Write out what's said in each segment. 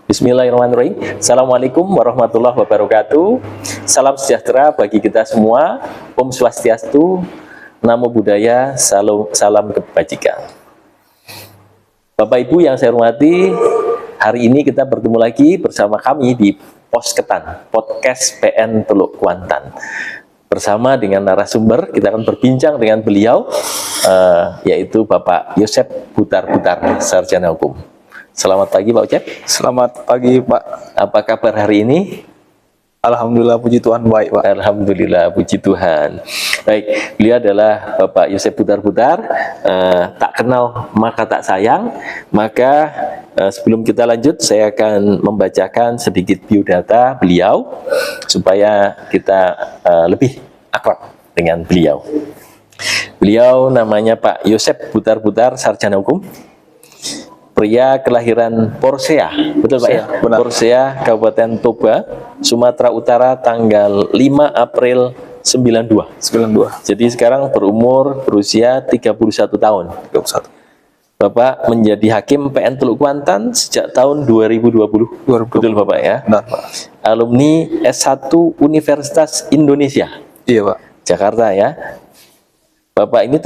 Bismillahirrahmanirrahim. Assalamualaikum warahmatullahi wabarakatuh. Salam sejahtera bagi kita semua. Om Swastiastu, Namo Buddhaya, salam kebajikan. Bapak Ibu yang saya hormati, hari ini kita bertemu lagi bersama kami di Posketan, Podcast PN Teluk Kuantan. Bersama dengan narasumber, kita akan berbincang dengan beliau, yaitu Bapak Yosep Butar-Butar, Sarjana Hukum. Selamat pagi Pak Ucep. Selamat pagi Pak. Apa kabar hari ini? Alhamdulillah, puji Tuhan baik Pak. Alhamdulillah, puji Tuhan. Baik, beliau adalah Bapak Yosep Butar-Butar. Tak kenal maka tak sayang. Maka sebelum kita lanjut, saya akan membacakan sedikit biodata beliau supaya kita lebih akrab dengan beliau. Beliau namanya Pak Yosep Butar-Butar, Sarjana Hukum. Pria kelahiran Porsea, betul Pak ya? Benar. Porsea, Kabupaten Toba, Sumatera Utara, tanggal 5 April 92. Jadi sekarang berusia 31 tahun. 21. Bapak menjadi hakim PN Teluk Kuantan sejak tahun 2020. Betul Bapak ya? Benar Pak. Alumni S1 Universitas Indonesia. Iya Pak. Jakarta ya. Bapak ini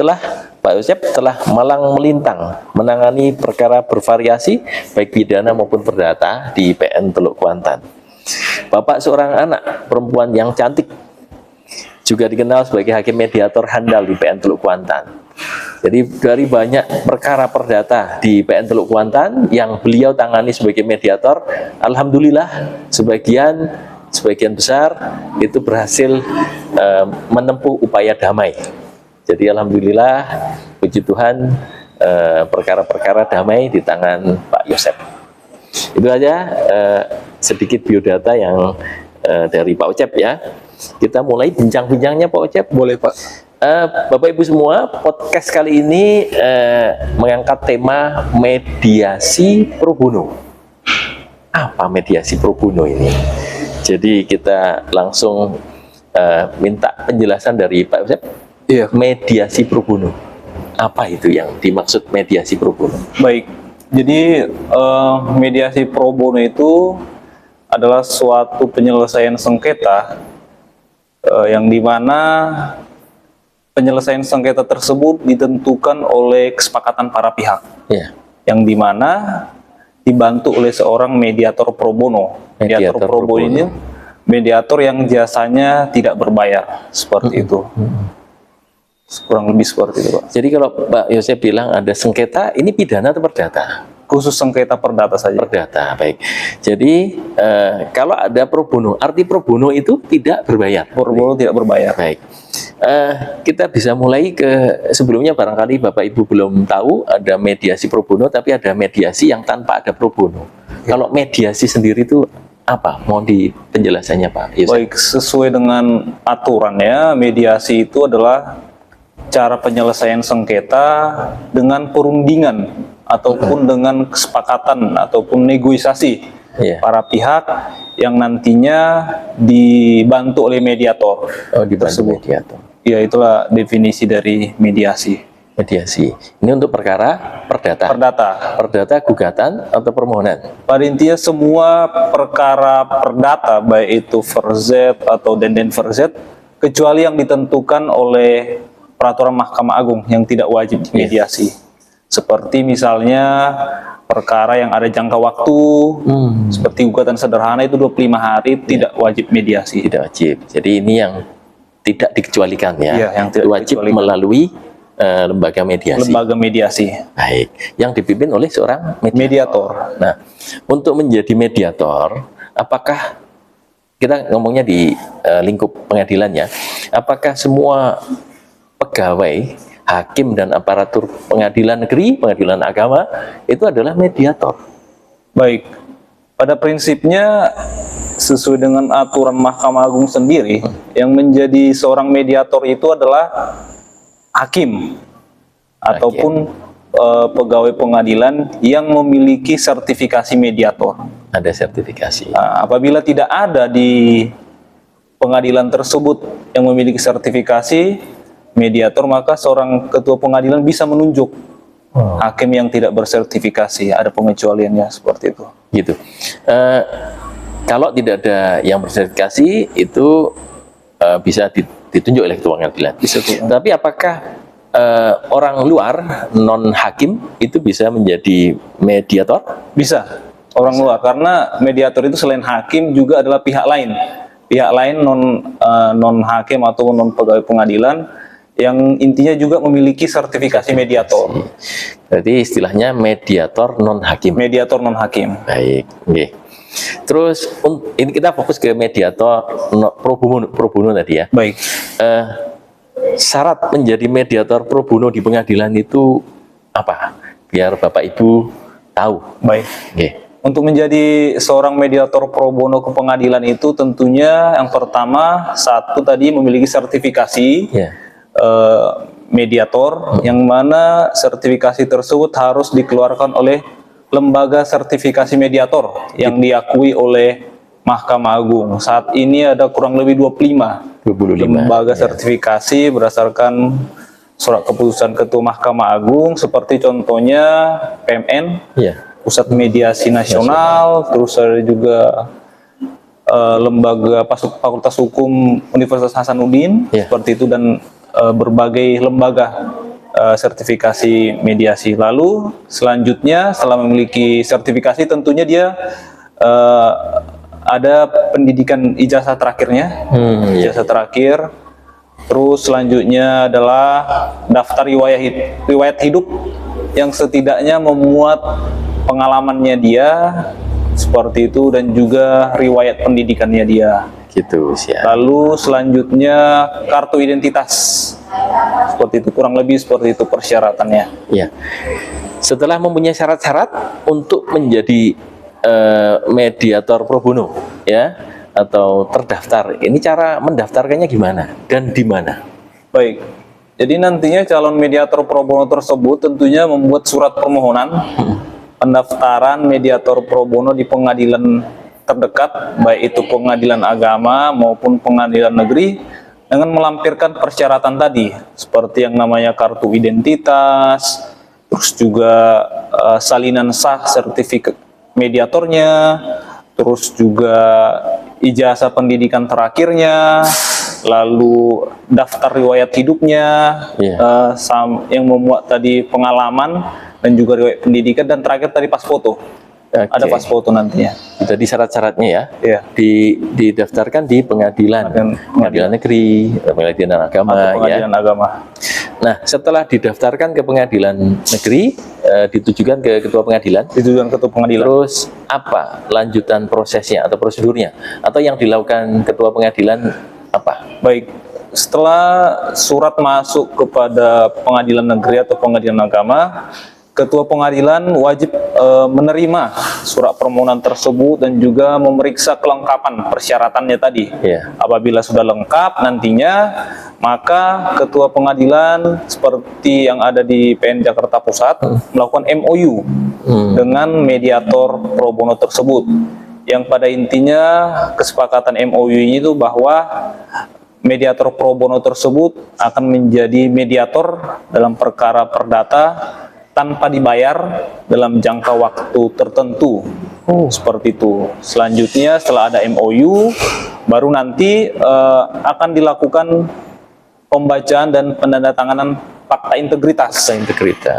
Pak Yosep telah malang melintang menangani perkara bervariasi baik pidana maupun perdata di PN Teluk Kuantan. Bapak seorang anak perempuan yang cantik, juga dikenal sebagai hakim mediator handal di PN Teluk Kuantan. Jadi dari banyak perkara perdata di PN Teluk Kuantan yang beliau tangani sebagai mediator, alhamdulillah sebagian besar itu berhasil menempuh upaya damai. Jadi alhamdulillah, puji Tuhan, perkara-perkara damai di tangan Pak Yosep. Itu aja sedikit biodata yang dari Pak Ucep ya. Kita mulai bincang-bincangnya Pak Ucep. Boleh Pak. Bapak Ibu semua, podcast kali ini mengangkat tema mediasi pro bono. Apa mediasi pro bono ini? Jadi kita langsung minta penjelasan dari Pak Yosep. Iya. Mediasi pro bono. Apa itu yang dimaksud mediasi pro bono? Baik. Jadi mediasi pro bono itu adalah suatu penyelesaian sengketa yang dimana penyelesaian sengketa tersebut ditentukan oleh kesepakatan para pihak. Ya. Yang dimana dibantu oleh seorang mediator pro bono. Mediator pro bono ini mediator yang jasanya tidak berbayar, seperti itu. Kurang lebih seperti itu Pak. Jadi kalau Pak Yosep bilang ada sengketa, ini pidana atau perdata? Khusus sengketa perdata saja. Perdata, baik. Jadi kalau ada pro bono, arti pro bono itu tidak berbayar. Pro bono tidak berbayar. Baik. Kita bisa mulai sebelumnya barangkali Bapak Ibu belum tahu ada mediasi pro bono, tapi ada mediasi yang tanpa ada pro bono. Ya. Kalau mediasi sendiri itu apa? Mohon di penjelasannya Pak Yosep. Baik, sesuai dengan aturannya, mediasi itu adalah cara penyelesaian sengketa dengan perundingan ataupun dengan kesepakatan ataupun negosiasi para pihak yang nantinya dibantu oleh mediator. Oh, dibantu mediator. Ya, itulah definisi dari mediasi. Mediasi. Ini untuk perkara perdata. Perdata gugatan atau permohonan. Pada intinya semua perkara perdata baik itu verzet atau denden verzet kecuali yang ditentukan oleh peraturan Mahkamah Agung yang tidak wajib dimediasi. Seperti misalnya perkara yang ada jangka waktu, seperti gugatan sederhana itu 25 hari tidak wajib mediasi. Tidak wajib. Jadi ini yang tidak dikecualikan ya. Yang tidak wajib dikecualikan. Melalui lembaga mediasi. Lembaga mediasi. Baik. Yang dipimpin oleh seorang mediator. Nah, untuk menjadi mediator, apakah kita ngomongnya di lingkup pengadilan ya, apakah semua pegawai, hakim dan aparatur pengadilan negeri, pengadilan agama itu adalah mediator? Baik, pada prinsipnya sesuai dengan aturan Mahkamah Agung sendiri, yang menjadi seorang mediator itu adalah hakim ataupun pegawai pengadilan yang memiliki sertifikasi mediator. Ada sertifikasi. Nah, apabila tidak ada di pengadilan tersebut yang memiliki sertifikasi mediator, maka seorang ketua pengadilan bisa menunjuk Hakim yang tidak bersertifikasi, ada pengecualiannya seperti itu. Gitu. Kalau tidak ada yang bersertifikasi itu bisa ditunjuk oleh ketua pengadilan. Tapi apakah orang luar non hakim itu bisa menjadi mediator? Bisa, orang luar, karena mediator itu selain hakim juga adalah pihak lain non hakim atau non pegawai pengadilan yang intinya juga memiliki sertifikasi mediator. Berarti istilahnya mediator non hakim. Mediator non hakim. Baik, oke. Terus ini kita fokus ke mediator pro bono tadi ya. Baik. Syarat menjadi mediator pro bono di pengadilan itu apa? Biar Bapak Ibu tahu. Baik. Oke. Untuk menjadi seorang mediator pro bono ke pengadilan itu tentunya yang pertama satu tadi memiliki sertifikasi Ya. mediator, yang mana sertifikasi tersebut harus dikeluarkan oleh lembaga sertifikasi mediator yang diakui oleh Mahkamah Agung. Saat ini ada kurang lebih 25 lembaga sertifikasi berdasarkan surat keputusan Ketua Mahkamah Agung, seperti contohnya PMN, Pusat Mediasi Nasional, terus ada juga lembaga Fakultas Hukum Universitas Hasanuddin, seperti itu, dan berbagai lembaga sertifikasi mediasi. Lalu selanjutnya setelah memiliki sertifikasi tentunya dia ada pendidikan ijazah terakhirnya, ijazah terakhir. Terus selanjutnya adalah daftar riwayat hidup yang setidaknya memuat pengalamannya dia seperti itu, dan juga riwayat pendidikannya dia. Gitu siap. Lalu selanjutnya kartu identitas, seperti itu, kurang lebih seperti itu persyaratannya. Ya. Setelah mempunyai syarat-syarat untuk menjadi mediator pro bono, ya, atau terdaftar, ini cara mendaftarkannya gimana dan di mana? Baik. Jadi nantinya calon mediator pro bono tersebut tentunya membuat surat permohonan pendaftaran mediator pro bono di pengadilan terdekat, baik itu pengadilan agama maupun pengadilan negeri, dengan melampirkan persyaratan tadi, seperti yang namanya kartu identitas, terus juga salinan sah sertifikat mediatornya, terus juga ijazah pendidikan terakhirnya, lalu daftar riwayat hidupnya, yang memuat tadi pengalaman dan juga riwayat pendidikan, dan terakhir tadi pas foto. Ada pas foto nantinya. Jadi syarat-syaratnya ya, didaftarkan di pengadilan negeri, pengadilan agama, atau pengadilan agama. Nah, setelah didaftarkan ke pengadilan negeri, ditujukan ke ketua pengadilan. Ditujukan ketua pengadilan. Terus apa lanjutan prosesnya atau prosedurnya, atau yang dilakukan ketua pengadilan apa? Baik. Setelah surat masuk kepada pengadilan negeri atau pengadilan agama, ketua pengadilan wajib menerima surat permohonan tersebut dan juga memeriksa kelengkapan persyaratannya tadi. Apabila sudah lengkap nantinya, maka ketua pengadilan seperti yang ada di PN Jakarta Pusat melakukan MOU dengan mediator pro bono tersebut, yang pada intinya kesepakatan MOU ini itu bahwa mediator pro bono tersebut akan menjadi mediator dalam perkara perdata tanpa dibayar dalam jangka waktu tertentu. Seperti itu. Selanjutnya setelah ada MOU, baru nanti akan dilakukan pembacaan dan penandatanganan fakta integritas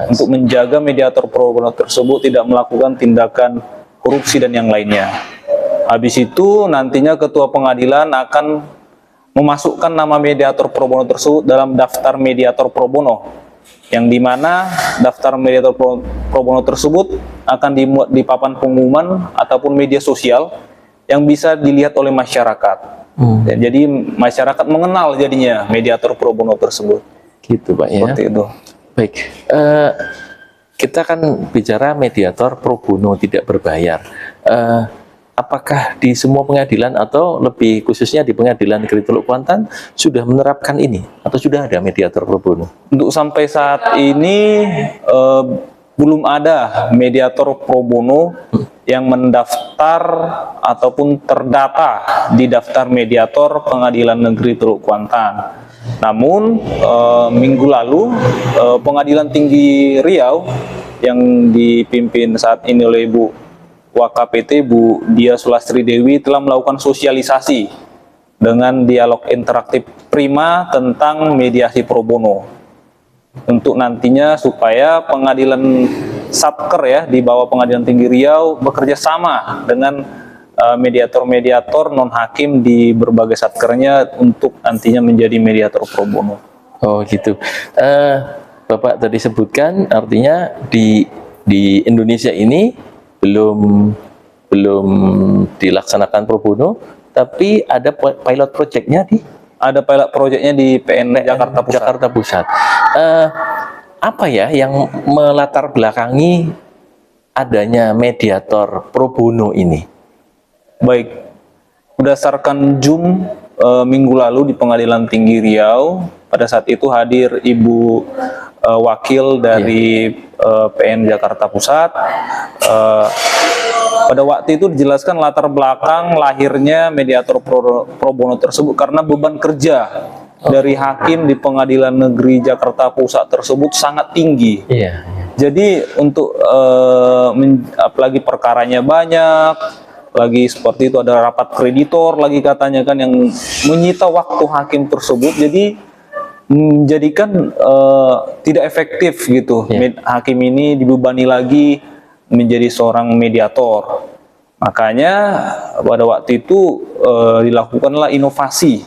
untuk menjaga mediator pro bono tersebut tidak melakukan tindakan korupsi dan yang lainnya. Habis itu nantinya ketua pengadilan akan memasukkan nama mediator pro bono tersebut dalam daftar mediator pro bono, yang dimana daftar mediator pro bono tersebut akan dimuat di papan pengumuman ataupun media sosial yang bisa dilihat oleh masyarakat. Jadi masyarakat mengenal jadinya mediator pro bono tersebut. Gitu Pak ya. Seperti itu. Baik. Kita kan bicara mediator pro bono tidak berbayar. Apakah di semua pengadilan atau lebih khususnya di pengadilan negeri Teluk Kuantan sudah menerapkan ini atau sudah ada mediator pro bono? Untuk sampai saat ini belum ada mediator pro bono yang mendaftar ataupun terdata di daftar mediator pengadilan negeri Teluk Kuantan. Namun minggu lalu Pengadilan Tinggi Riau yang dipimpin saat ini oleh Bu WKPT Bu Dia Sulastri Dewi telah melakukan sosialisasi dengan dialog interaktif prima tentang mediasi pro bono untuk nantinya supaya pengadilan Satker ya di bawah Pengadilan Tinggi Riau bekerja sama dengan mediator-mediator non hakim di berbagai satkernya untuk nantinya menjadi mediator pro bono. Oh gitu. Bapak tadi sebutkan artinya di Indonesia ini belum dilaksanakan pro bono, tapi ada pilot projectnya Ada pilot projectnya di PN Jakarta Pusat. Jakarta Pusat. Apa ya yang melatar belakangi adanya mediator pro bono ini? Baik, berdasarkan Zoom minggu lalu di Pengadilan Tinggi Riau, pada saat itu hadir Ibu wakil dari PN Jakarta Pusat. Pada waktu itu dijelaskan latar belakang lahirnya mediator pro bono tersebut karena beban kerja dari hakim di Pengadilan Negeri Jakarta Pusat tersebut sangat tinggi. Iya. Jadi untuk apalagi perkaranya banyak, lagi seperti itu ada rapat kreditor lagi katanya kan yang menyita waktu hakim tersebut, jadi menjadikan tidak efektif gitu. Hakim ini dibebani lagi menjadi seorang mediator. Makanya pada waktu itu dilakukanlah inovasi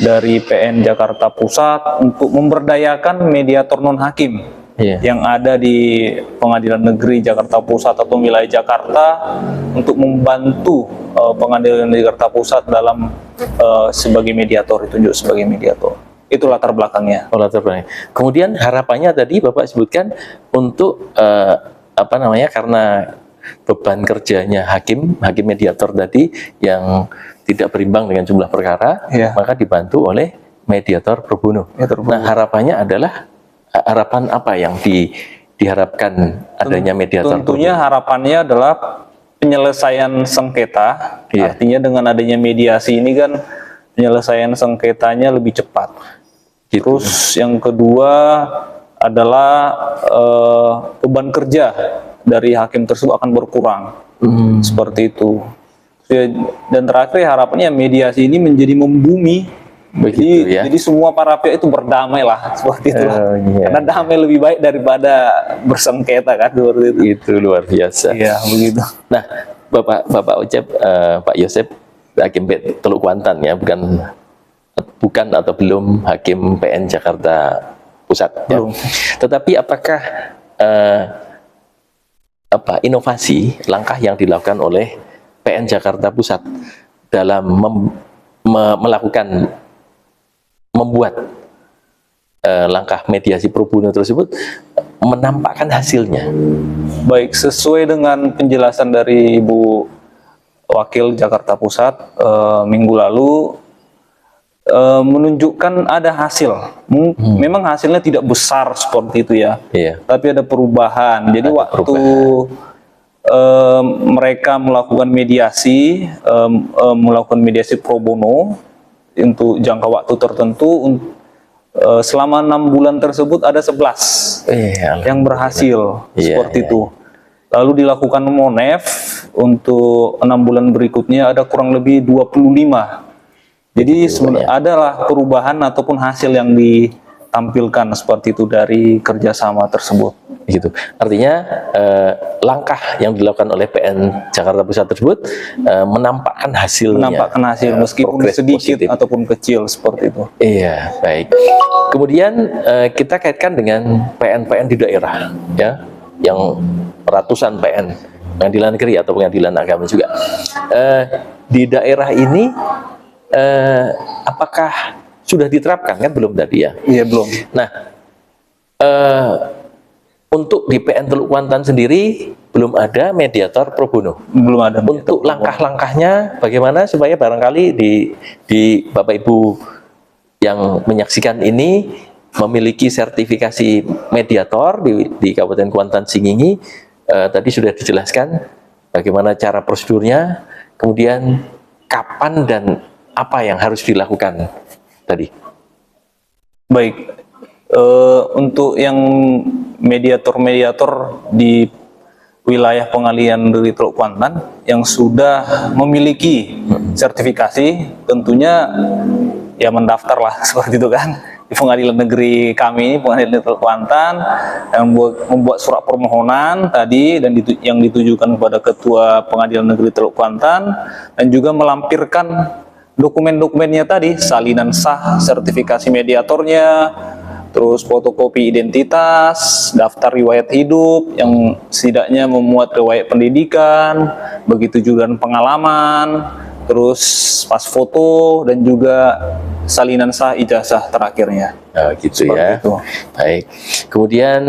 dari PN Jakarta Pusat untuk memberdayakan mediator non hakim yang ada di Pengadilan Negeri Jakarta Pusat atau wilayah Jakarta untuk membantu Pengadilan Jakarta Pusat dalam sebagai mediator, ditunjuk sebagai mediator. Itu latar belakangnya. Oh, latar belakangnya. Kemudian harapannya tadi Bapak sebutkan untuk karena beban kerjanya hakim mediator tadi yang tidak berimbang dengan jumlah perkara, maka dibantu oleh mediator pro bono. Nah, harapannya adalah harapan apa yang diharapkan adanya mediator? Tentunya harapannya adalah penyelesaian sengketa. Artinya dengan adanya mediasi ini kan penyelesaian sengketanya lebih cepat. Terus yang kedua adalah beban kerja dari hakim tersebut akan berkurang. Seperti itu. Dan terakhir harapannya mediasi ini menjadi membumi. Jadi semua para pihak itu berdamai lah, seperti itu. Karena damai lebih baik daripada bersengketa kan, seperti itu. Itu luar biasa. Iya, begitu. Nah, Bapak Ucep, Pak Yosep, hakim Teluk Kuantan ya, bukan atau belum hakim PN Jakarta Pusat. Belum. Tetapi apakah inovasi langkah yang dilakukan oleh PN Jakarta Pusat dalam membuat langkah mediasi pro bono tersebut menampakkan hasilnya? Baik, sesuai dengan penjelasan dari Ibu Wakil Jakarta Pusat minggu lalu menunjukkan ada hasil. Memang hasilnya tidak besar seperti itu ya, tapi ada perubahan. Jadi waktu mereka melakukan mediasi pro bono untuk jangka waktu tertentu, selama 6 bulan tersebut ada 11 yang berhasil seperti itu. Lalu dilakukan monef untuk 6 bulan berikutnya ada kurang lebih 25. Jadi adalah perubahan ataupun hasil yang ditampilkan seperti itu dari kerjasama tersebut. Gitu. Artinya langkah yang dilakukan oleh PN Jakarta Pusat tersebut menampakkan hasilnya. Menampakkan hasil meskipun sedikit positif ataupun kecil seperti itu. Iya, baik. Kemudian kita kaitkan dengan PN-PN di daerah, ya, yang ratusan PN, pengadilan negeri atau pengadilan agama juga. Di daerah ini, apakah sudah diterapkan? Kan belum tadi ya? Iya, belum. Nah, untuk di PN Teluk Kuantan sendiri belum ada mediator pro bono. Belum ada. Untuk langkah-langkahnya bagaimana supaya barangkali di Bapak Ibu yang menyaksikan ini memiliki sertifikasi mediator di Kabupaten Kuantan Singingi, tadi sudah dijelaskan bagaimana cara prosedurnya, kemudian kapan dan apa yang harus dilakukan tadi. Baik, untuk yang mediator-mediator di wilayah pengalian negeri Teluk Kuantan yang sudah memiliki sertifikasi, tentunya ya mendaftar lah seperti itu kan di pengadilan negeri kami, pengadilan negeri Teluk Kuantan, yang membuat surat permohonan tadi dan yang ditujukan kepada Ketua Pengadilan Negeri Teluk Kuantan, dan juga melampirkan dokumen-dokumennya tadi, salinan sah sertifikasi mediatornya, terus fotokopi identitas, daftar riwayat hidup yang setidaknya memuat riwayat pendidikan, begitu juga dengan pengalaman, terus pas foto, dan juga salinan sah ijazah terakhirnya. Gitu Seperti ya. itu. Baik. Kemudian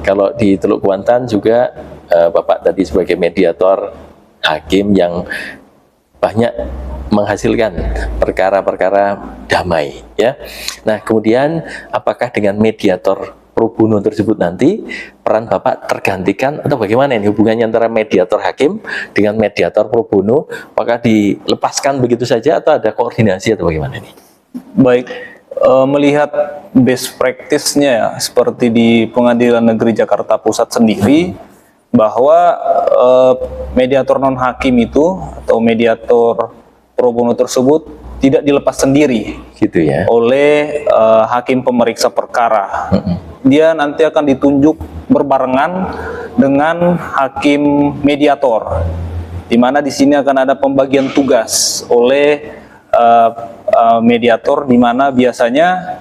kalau di Teluk Kuantan juga Bapak tadi sebagai mediator hakim yang banyak menghasilkan perkara-perkara damai, ya. Nah, kemudian apakah dengan mediator pro bono tersebut nanti peran Bapak tergantikan atau bagaimana ini hubungannya antara mediator hakim dengan mediator pro bono? Apakah dilepaskan begitu saja atau ada koordinasi atau bagaimana ini? Baik, melihat best practice-nya ya, seperti di Pengadilan Negeri Jakarta Pusat sendiri, bahwa mediator non hakim itu atau mediator pro bono tersebut tidak dilepas sendiri Gitu ya. oleh hakim pemeriksa perkara. Dia nanti akan ditunjuk berbarengan dengan hakim mediator, di mana di sini akan ada pembagian tugas oleh mediator, di mana biasanya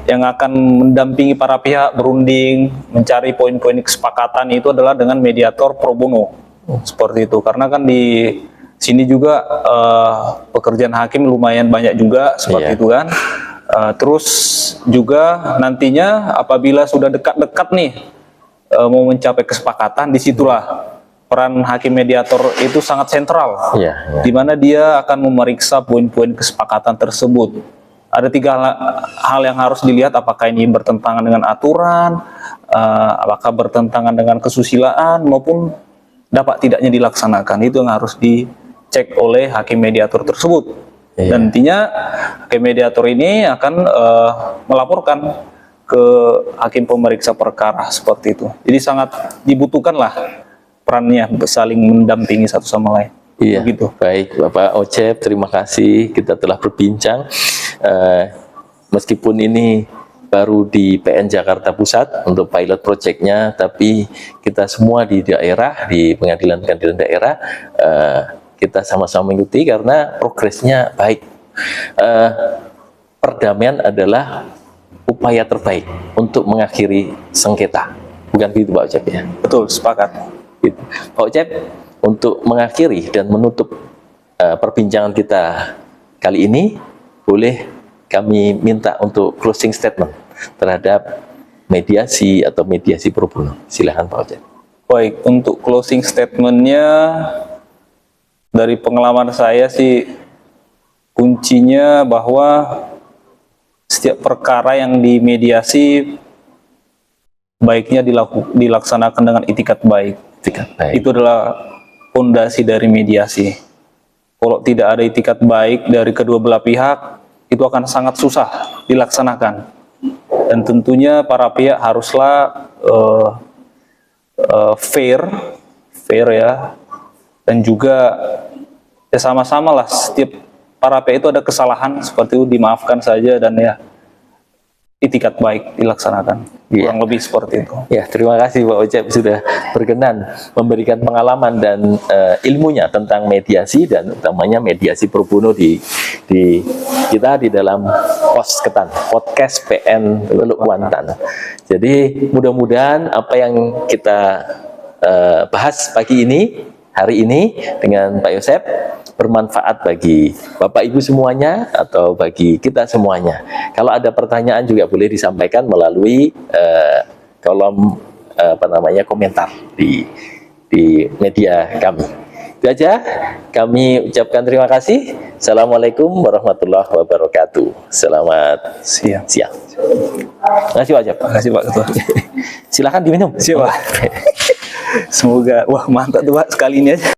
yang akan mendampingi para pihak berunding, mencari poin-poin kesepakatan itu adalah dengan mediator pro bono. Seperti itu, karena kan di sini juga pekerjaan hakim lumayan banyak juga seperti Iya. itu kan. Terus juga nantinya apabila sudah dekat-dekat nih mau mencapai kesepakatan, disitulah peran hakim mediator itu sangat sentral, Iya, iya. di mana dia akan memeriksa poin-poin kesepakatan tersebut. Ada tiga hal yang harus dilihat, apakah ini bertentangan dengan aturan, apakah bertentangan dengan kesusilaan, maupun dapat tidaknya dilaksanakan. Itu yang harus dicek oleh hakim mediator tersebut. Iya. Dan nantinya hakim mediator ini akan melaporkan ke hakim pemeriksa perkara seperti itu. Jadi sangat dibutuhkanlah perannya saling mendampingi satu sama lain. Iya, Begitu. baik Bapak Ocep, terima kasih kita telah berbincang. Meskipun ini baru di PN Jakarta Pusat untuk pilot projectnya, tapi kita semua di daerah, di pengadilan-pengadilan daerah, kita sama-sama mengikuti karena progresnya baik. Perdamaian adalah upaya terbaik untuk mengakhiri sengketa, bukan begitu Pak Ocep ya? Betul, sepakat. Gitu. Pak Ocep, untuk mengakhiri dan menutup perbincangan kita kali ini, boleh kami minta untuk closing statement terhadap mediasi atau mediasi pro bono. Silahkan Pak Ocep. Baik, untuk closing statementnya dari pengalaman saya sih, kuncinya bahwa setiap perkara yang dimediasi baiknya dilaksanakan dengan itikat baik. Itikat baik. Itu adalah fondasi dari mediasi. Kalau tidak ada itikat baik dari kedua belah pihak, itu akan sangat susah dilaksanakan. Dan tentunya para pihak haruslah fair ya, dan juga ya sama-sama lah, setiap para pihak itu ada kesalahan seperti itu, dimaafkan saja dan ya itikat baik dilaksanakan. Iya. Kurang lebih seperti itu. Ya, terima kasih Pak Ocep sudah berkenan memberikan pengalaman dan ilmunya tentang mediasi dan utamanya mediasi pro bono di kita di dalam podcast PN Teluk Kuantan. Jadi mudah-mudahan apa yang kita bahas pagi ini, hari ini dengan Pak Yosep bermanfaat bagi Bapak Ibu semuanya atau bagi kita semuanya. Kalau ada pertanyaan juga boleh disampaikan melalui kolom komentar di media kami. Itu aja, kami ucapkan terima kasih. Assalamualaikum warahmatullahi wabarakatuh. Selamat siang. Terima kasih Pak Ocep. Terima kasih Pak Ketua. Silakan diminum. Siap Pak. Semoga, wah mantap tuh Pak, sekali ini aja.